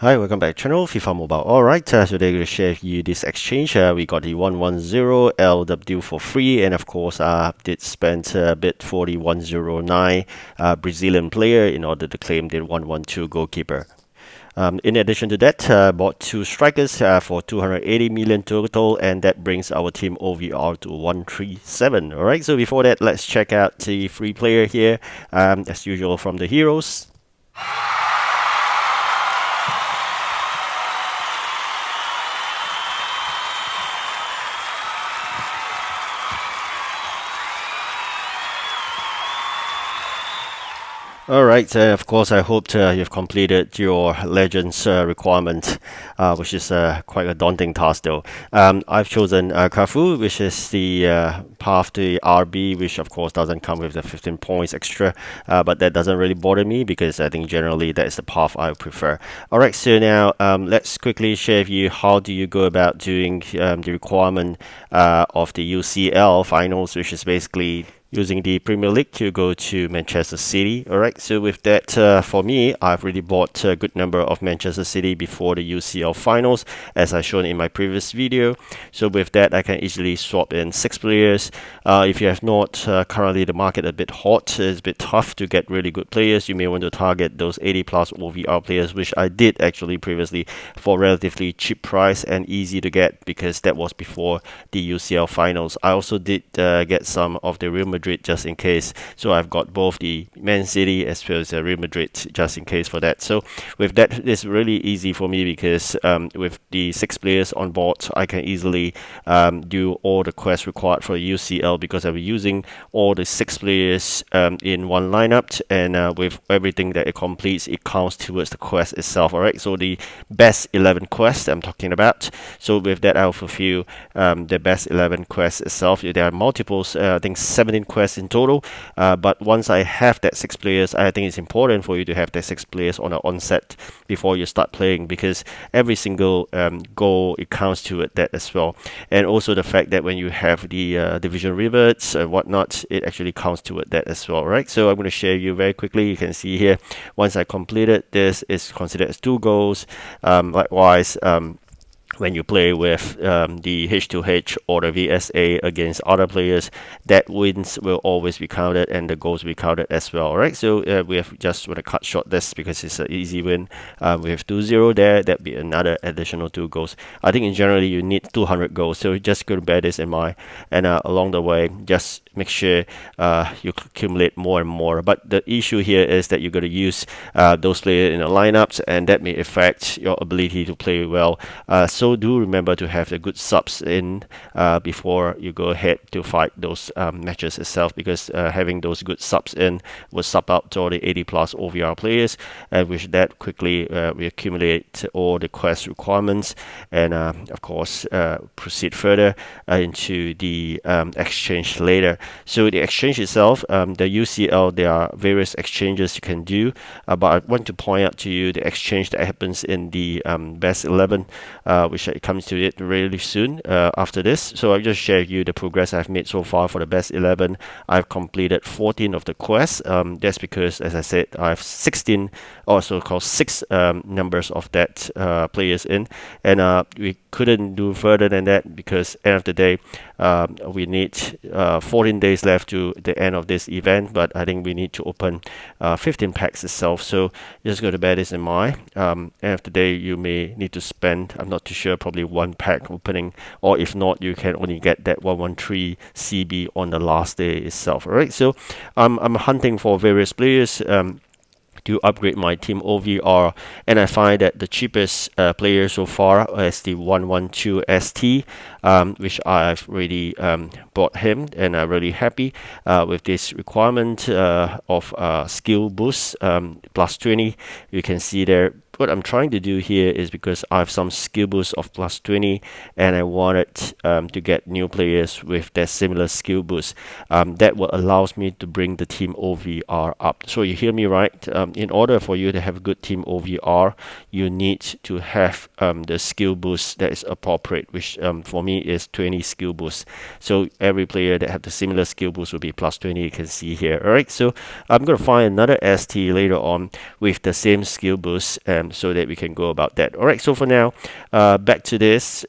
Hi, welcome back to channel FIFA Mobile. Alright, today I'm going to share with you this exchange. We got the 110 LW for free, and of course, I did spend a bit for the 109 Brazilian player in order to claim the 112 goalkeeper. In addition to that, bought two strikers for 280 million total, and that brings our team OVR to 137. Alright, so before that, let's check out the free player here, as usual from the heroes. Alright, of course, I hope you've completed your Legends requirement, which is quite a daunting task though. I've chosen Cafu, which is the path to RB, which of course doesn't come with the 15 points extra, but that doesn't really bother me because I think generally that's the path I prefer. Alright, so now let's quickly share with you how do you go about doing the requirement of the UCL finals, which is basically using the Premier League to go to Manchester City. Alright, so with that, for me, I've really bought a good number of Manchester City before the UCL finals, as I shown in my previous video. So with that, I can easily swap in 6 players. If you have not, currently the market a bit hot, it's a bit tough to get really good players. You may want to target those 80 plus OVR players, which I did actually previously for relatively cheap price and easy to get because that was before the UCL finals. I also did get some of the Real Madrid just in case, so I've got both the Man City as well as Real Madrid just in case for that. So with that, it's really easy for me because with the 6 players on board, I can easily do all the quests required for UCL because I'll be using all the 6 players in one lineup, and with everything that it completes, it counts towards the quest itself. Alright, so the best 11 quest I'm talking about. So with that, I'll fulfill the best 11 quest itself. There are multiples, I think 17 quests in total, but once I have that 6 players, I think it's important for you to have that 6 players on the onset before you start playing, because every single goal, it counts to it that as well. And also the fact that when you have the division reverts and whatnot, it actually counts to it that as well, right? So I'm going to share you very quickly. You can see here, once I completed this, is considered as 2 goals. Likewise, when you play with the H2H or the VSA against other players, that wins will always be counted and the goals will be counted as well. Alright, so we have just want to cut short this because it's an easy win. We have 2-0 there, that'd be another additional 2 goals. I think in generally you need 200 goals, so just go to bear this in mind, and along the way just make sure you accumulate more and more. But the issue here is that you're going to use those players in the lineups, and that may affect your ability to play well. So do remember to have the good subs in before you go ahead to fight those matches itself, because having those good subs in will sub out to all the 80 plus OVR players, and with that quickly we accumulate all the quest requirements, and of course proceed further into the exchange later. So the exchange itself, the UCL, there are various exchanges you can do, but I want to point out to you the exchange that happens in the best 11, which it comes to it really soon after this. So I'll just share with you the progress I've made so far for the best 11. I've completed 14 of the quests. That's because, as I said, I have 16, also called 6 numbers of that players in, and we couldn't do further than that because end of the day we need 14 days left to the end of this event, but I think we need to open 15 packs itself. So just got to bear this in mind. End of the day, you may need to spend, I'm not too sure, probably 1 pack opening, or if not, you can only get that 113 CB on the last day itself. Alright, so I'm hunting for various players to upgrade my team OVR, and I find that the cheapest player so far is the 112 ST, which I've really bought him, and I'm really happy with this requirement of skill boost plus 20. You can see there. What I'm trying to do here is because I have some skill boost of plus 20, and I wanted to get new players with that similar skill boost. That will allows me to bring the team OVR up. So you hear me right? In order for you to have a good team OVR, you need to have the skill boost that is appropriate, which for me is 20 skill boost. So every player that have the similar skill boost will be plus 20. You can see here. Alright, so I'm going to find another ST later on with the same skill boost. so that we can go about that. All right, so for now, back to this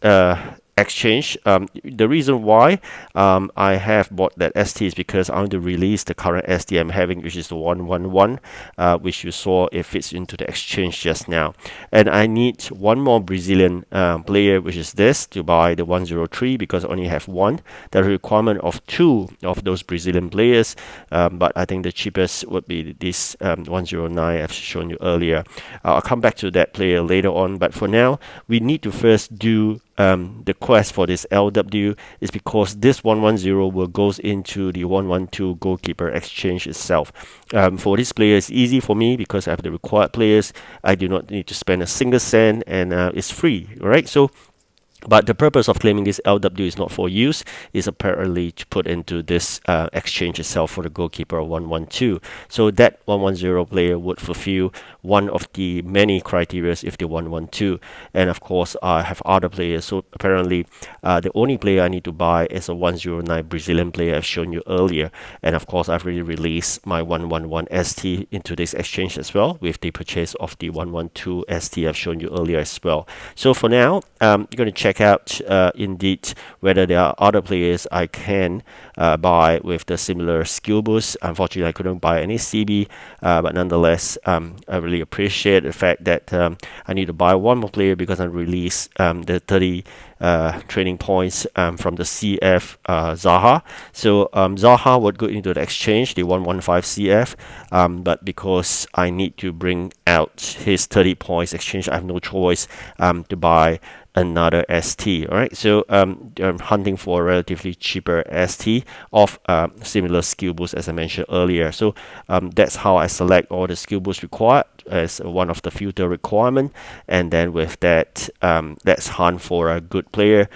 exchange. The reason why I have bought that ST is because I want to release the current ST I'm having, which is the 111, which you saw it fits into the exchange just now. And I need one more Brazilian player, which is this, to buy the 103 because I only have one. There's a requirement of two of those Brazilian players, but I think the cheapest would be this 109 I've shown you earlier. I'll come back to that player later on, but for now, we need to first do the quest for this LW is because this 110 will goes into the 112 goalkeeper exchange itself. For this player, it's easy for me because I have the required players. I do not need to spend a single cent, and it's free, right? So but the purpose of claiming this LW is not for use, is apparently to put into this exchange itself for the goalkeeper 112. So that 110 player would fulfill one of the many criteria if the 112. And of course, I have other players. So apparently, the only player I need to buy is a 109 Brazilian player I've shown you earlier. And of course, I've already released my 111 ST into this exchange as well with the purchase of the 112 ST I've shown you earlier as well. So for now, you're going to check out indeed whether there are other players I can buy with the similar skill boost. Unfortunately, I couldn't buy any CB, but nonetheless, I really appreciate the fact that I need to buy one more player because I released the 30 training points from the CF Zaha. So Zaha would go into the exchange, the 115 CF, but because I need to bring out his 30 points exchange, I have no choice to buy another ST. All right, so I'm hunting for a relatively cheaper ST of similar skill boost as I mentioned earlier. So that's how I select all the skill boosts required as one of the filter requirement, and then with that, let's hunt for a good player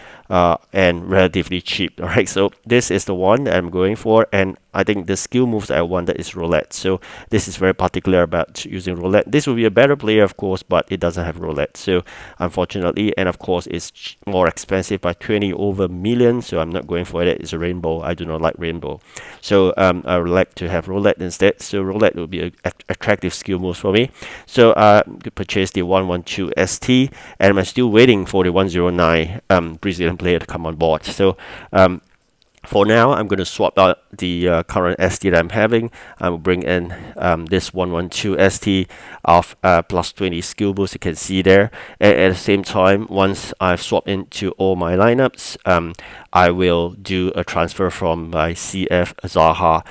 and relatively cheap. All right, so this is the one that I'm going for, and I think the skill moves I wanted is roulette. So this is very particular about using roulette. This will be a better player, of course, but it doesn't have roulette. So unfortunately, and of course, it's more expensive by 20 over million. So I'm not going for it. It's a rainbow. I do not like rainbow. So I would like to have roulette instead. So roulette will be an attractive skill move for me. So I could purchase the 112 ST, and I'm still waiting for the 109 Brazilian player to come on board. So for now, I'm going to swap out the current ST that I'm having. I will bring in this 112 ST of plus 20 skill boost. You can see there. And at the same time, once I've swapped into all my lineups, I will do a transfer from my CF Zaha.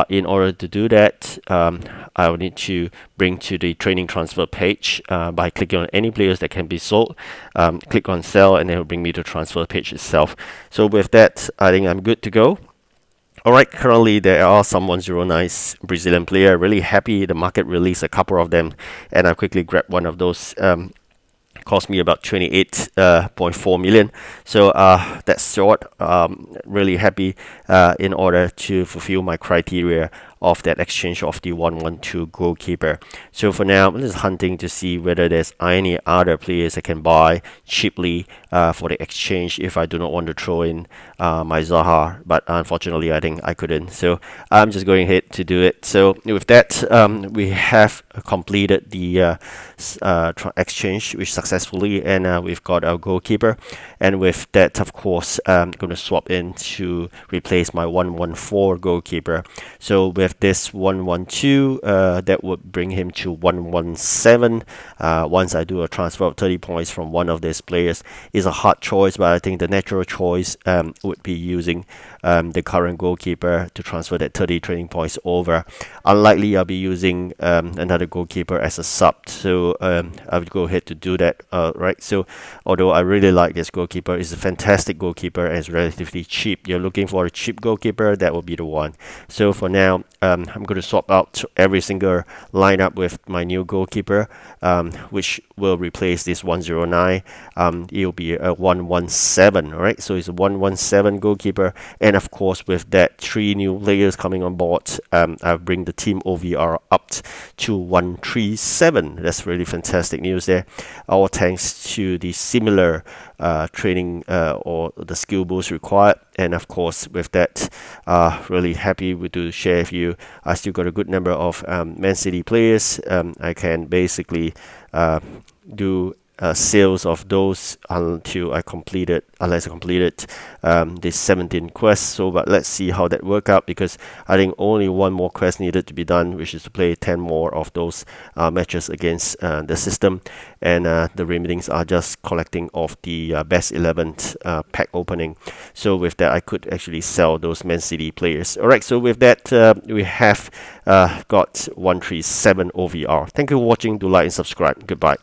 In order to do that, I will need to bring to the training transfer page by clicking on any players that can be sold. Click on sell, and it will bring me to transfer page itself. So with that, I think I'm good to go. Alright, currently there are some 109 Brazilian player. Really happy the market released a couple of them, and I quickly grabbed one of those. Cost me about 28.4 million. So that's short. Really happy in order to fulfill my criteria of that exchange of the 112 goalkeeper. So for now, I'm just hunting to see whether there's any other players I can buy cheaply for the exchange if I do not want to throw in my Zaha, but unfortunately I think I couldn't. So I'm just going ahead to do it. So with that, we have completed the exchange which successfully, and we've got our goalkeeper. And with that, of course, I'm going to swap in to replace my 114 goalkeeper. So with this 112, that would bring him to 117. Once I do a transfer of 30 points from one of these players, is a hard choice, but I think the natural choice would be using the current goalkeeper to transfer that 30 training points over. Unlikely I'll be using another goalkeeper as a sub, so I would go ahead to do that. Right, so although I really like this goalkeeper, it's a fantastic goalkeeper and it's relatively cheap. You're looking for a cheap goalkeeper, that will be the one. So for now, I'm going to swap out every single lineup with my new goalkeeper, which will replace this 109. It will be the 117. All right, so it's a 117 goalkeeper, and of course with that 3 new players coming on board, I'll bring the team OVR up to 137. That's really fantastic news there. All thanks to the similar training or the skill boost required, and of course with that, really happy to share with you. I still got a good number of Man City players. I can basically do sales of those unless I completed this 17 quests. So but let's see how that work out, because I think only one more quest needed to be done, which is to play 10 more of those matches against the system, and the remainings are just collecting of the best 11 pack opening. So with that, I could actually sell those Man City players. Alright, so with that, we have got 137 OVR. Thank you for watching. Do like and subscribe. Goodbye.